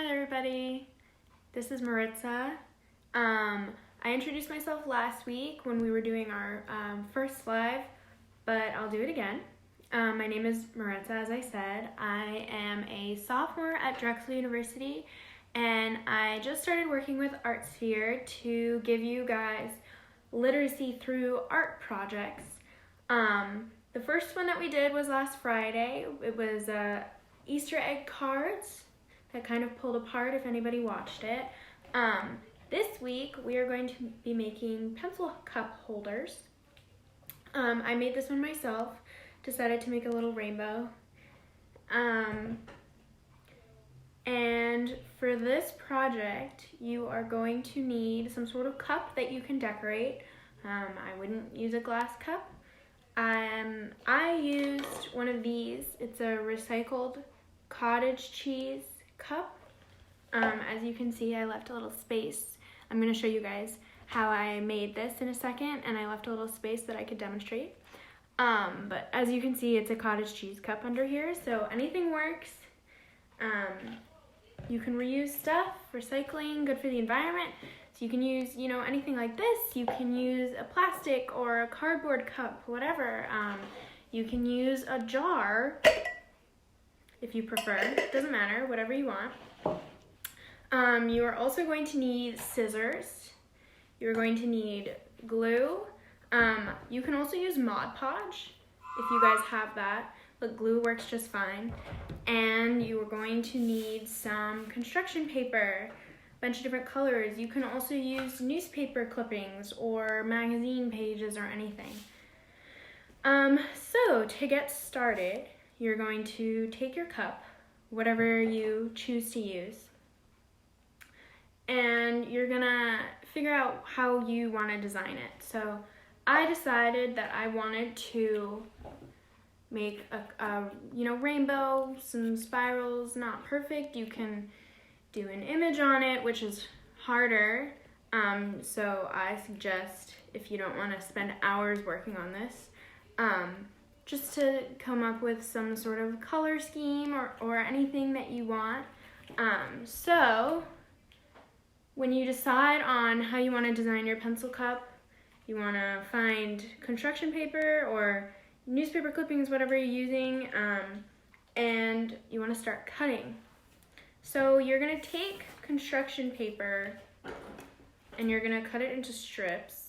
Hi everybody, this is Maritza. I introduced myself last week when we were doing our first live, but I'll do it again. My name is Maritza, as I said. I am a sophomore at Drexel University, and I just started working with ArtSphere to give you guys literacy through art projects. The first one that we did was last Friday. It was Easter egg cards that kind of pulled apart if anybody watched it. This week we are going to be making pencil cup holders. I made this one myself, decided to make a little rainbow. And for this project, you are going to need some sort of cup that you can decorate. I wouldn't use a glass cup. I used one of these. It's a recycled cottage cheese cup. As you can see, I left a little space. I'm going to show you guys how I made this in a second, and I left a little space that I could demonstrate. But as you can see, it's a cottage cheese cup under here, so anything works. You can reuse stuff, recycling, good for the environment. So you can use, anything like this. You can use a plastic or a cardboard cup, whatever. You can use a jar if you prefer. Doesn't matter, whatever you want. You are also going to need scissors. You're going to need glue. You can also use Mod Podge if you guys have that, but glue works just fine. And you are going to need some construction paper, a bunch of different colors. You can also use newspaper clippings or magazine pages or anything. So to get started, you're going to take your cup, whatever you choose to use, and you're gonna figure out how you want to design it. So I decided that I wanted to make a rainbow, some spirals, not perfect. You can do an image on it, which is harder. So I suggest, if you don't want to spend hours working on this, just to come up with some sort of color scheme or anything that you want. So when you decide on how you want to design your pencil cup, you want to find construction paper or newspaper clippings, whatever you're using, and you want to start cutting. So you're going to take construction paper and you're going to cut it into strips.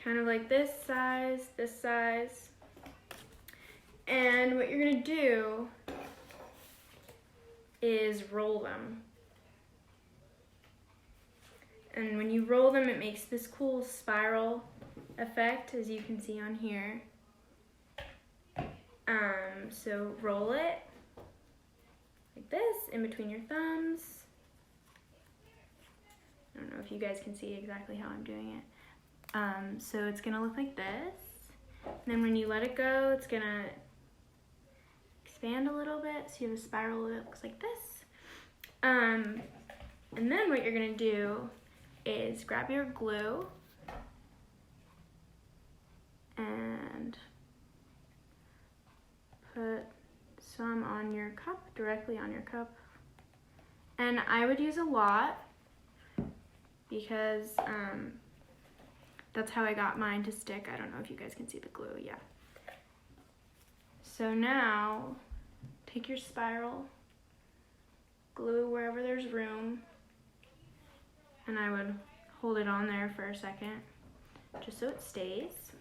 Kind of like this size. And what you're going to do is roll them. And when you roll them, it makes this cool spiral effect, as you can see on here. So roll it like this, in between your thumbs. I don't know if you guys can see exactly how I'm doing it. So it's gonna look like this. And then when you let it go, it's gonna expand a little bit, so you have a spiral that looks like this. And then what you're gonna do is grab your glue and put some on your cup, directly on your cup. And I would use a lot because that's how I got mine to stick. I don't know if you guys can see the glue, yeah. So now, take your spiral, glue wherever there's room, and I would hold it on there for a second, just so it stays.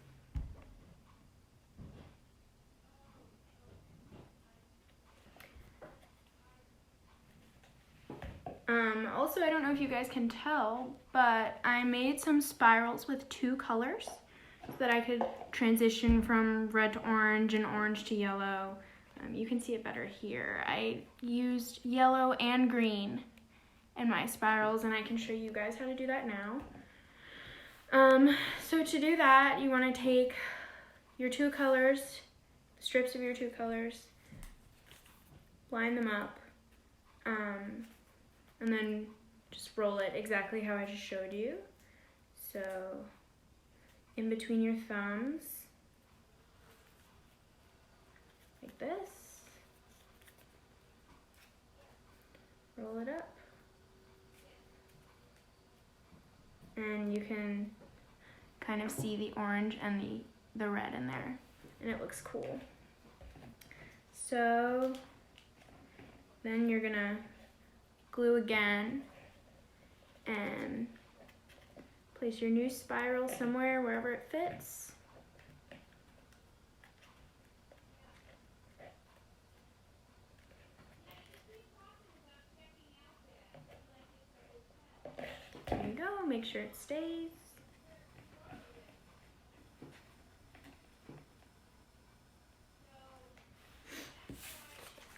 Also, I don't know if you guys can tell, but I made some spirals with two colors so that I could transition from red to orange and orange to yellow. You can see it better here. I used yellow and green in my spirals, and I can show you guys how to do that now. So to do that, you want to take your two colors, strips of your two colors, line them up, and then just roll it exactly how I just showed you. So in between your thumbs, can kind of see the orange and the red in there, and it looks cool. So then you're gonna glue again and place your new spiral somewhere, wherever it fits. There you go, make sure it stays.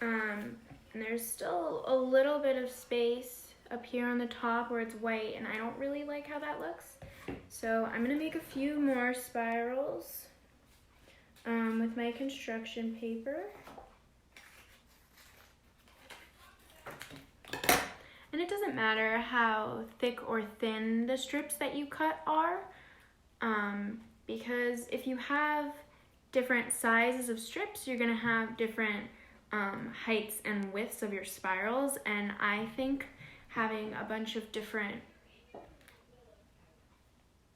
And there's still a little bit of space up here on the top where it's white, and I don't really like how that looks. So I'm gonna make a few more spirals with my construction paper. And it doesn't matter how thick or thin the strips that you cut are, because if you have different sizes of strips, you're gonna have different heights and widths of your spirals, and I think having a bunch of different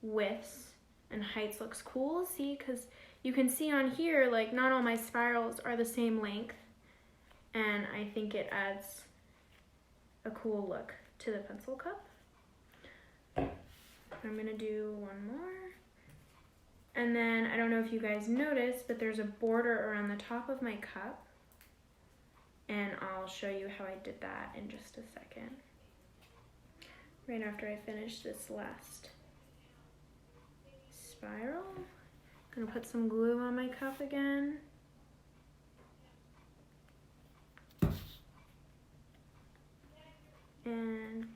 widths and heights looks cool. See, because you can see on here, like, not all my spirals are the same length, and I think it adds a cool look to the pencil cup. I'm gonna do one more, and then I don't know if you guys noticed, but there's a border around the top of my cup, and I'll show you how I did that in just a second, right after I finish this last spiral. I'm gonna put some glue on my cup again. And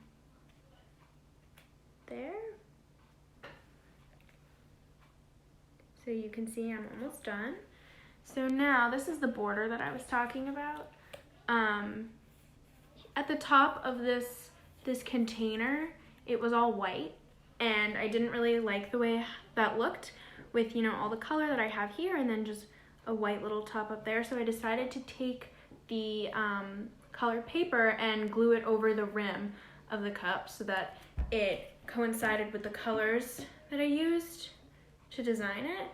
there. So you can see I'm almost done. So now this is the border that I was talking about. At the top of this container, it was all white, and I didn't really like the way that looked with, you know, all the color that I have here and then just a white little top up there. So I decided to take the colored paper and glue it over the rim of the cup so that it coincided with the colors that I used to design it.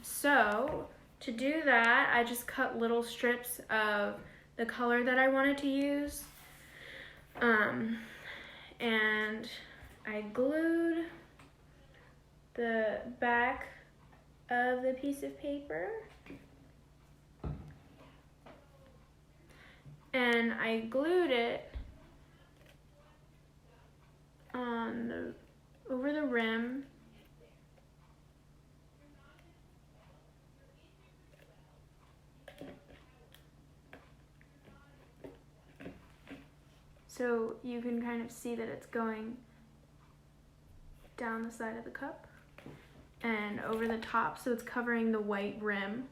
So to do that, I just cut little strips of the color that I wanted to use, and I glued the back of the piece of paper, and I glued it on over the rim. So you can kind of see that it's going down the side of the cup and over the top, so it's covering the white rim.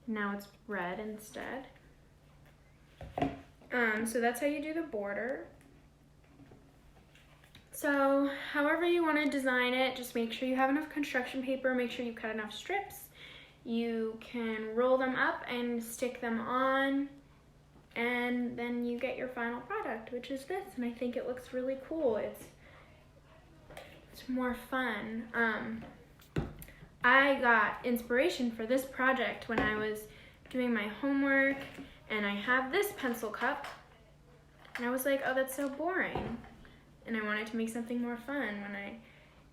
Now it's red instead. So that's how you do the border. So however you want to design it, just make sure you have enough construction paper, make sure you cut enough strips. You can roll them up and stick them on, and then you get your final product, which is this, and I think it looks really cool. It's more fun. I got inspiration for this project when I was doing my homework, and I have this pencil cup, and I was like, oh, that's so boring, and I wanted to make something more fun when I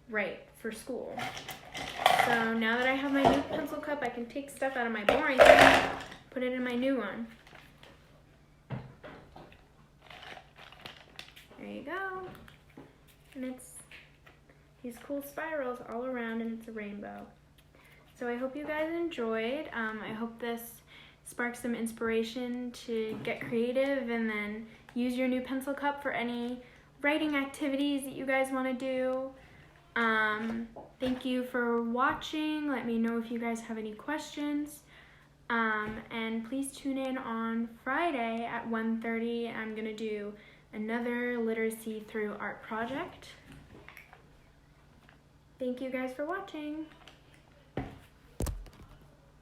write for school. So now that I have my new pencil cup, I can take stuff out of my boring thing, put it in my new one. There you go. And it's these cool spirals all around, and it's a rainbow. So I hope you guys enjoyed. I hope this sparks some inspiration to get creative and then use your new pencil cup for any writing activities that you guys want to do. Thank you for watching. Let me know if you guys have any questions. And please tune in on Friday at 1:30. I'm going to do another literacy through art project. Thank you guys for watching.